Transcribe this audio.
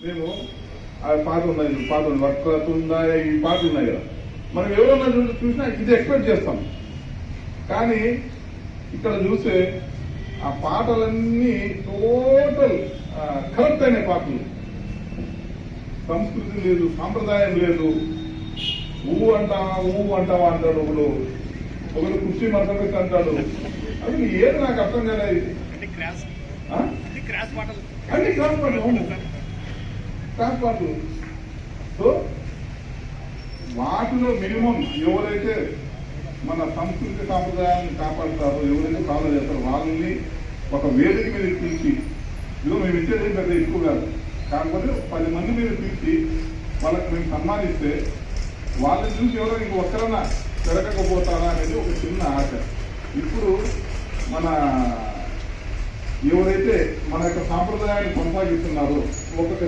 మేము పాట ఉన్నాయి వక్రతుందా ఈ పాటలు ఉన్నాయి కదా, మనం ఎవరన్నా చూసినా ఇది ఎక్స్పెక్ట్ చేస్తాం. కానీ ఇక్కడ చూస్తే ఆ పాటలన్నీ టోటల్ కరెక్ట్ అయిన పాటలు. సంస్కృతి లేదు, సాంప్రదాయం లేదు. ఊ అంటావా అంటాడు ఒకడు కుర్చీ మరత పెట్టి అంటాడు. అది ఏది నాకు అర్థం కాలేదు. అన్ని క్రాస్ పాటలు. సో వాటిలో మినిమం ఎవరైతే మన సంస్కృతి సాంప్రదాయాన్ని కాపాడుతారో, ఎవరైతే ఫాలో చేస్తారో వాళ్ళని ఒక వేదిక మీద పిలిచి, ఇదో మేము ఇచ్చేది పెద్ద ఎక్కువ కాదు, కాకపోతే 10 మంది మీద పిలిచి వాళ్ళకి మేము సన్మానిస్తే వాళ్ళని చూసి ఎవరో ఇంక ఒక్కరన్నా పెరగకపోతారా అనేది ఒక చిన్న ఆశ. ఇప్పుడు మన ఎవరైతే మన యొక్క సాంప్రదాయాన్ని కొనసాగిస్తున్నారో ఒక్కొక్క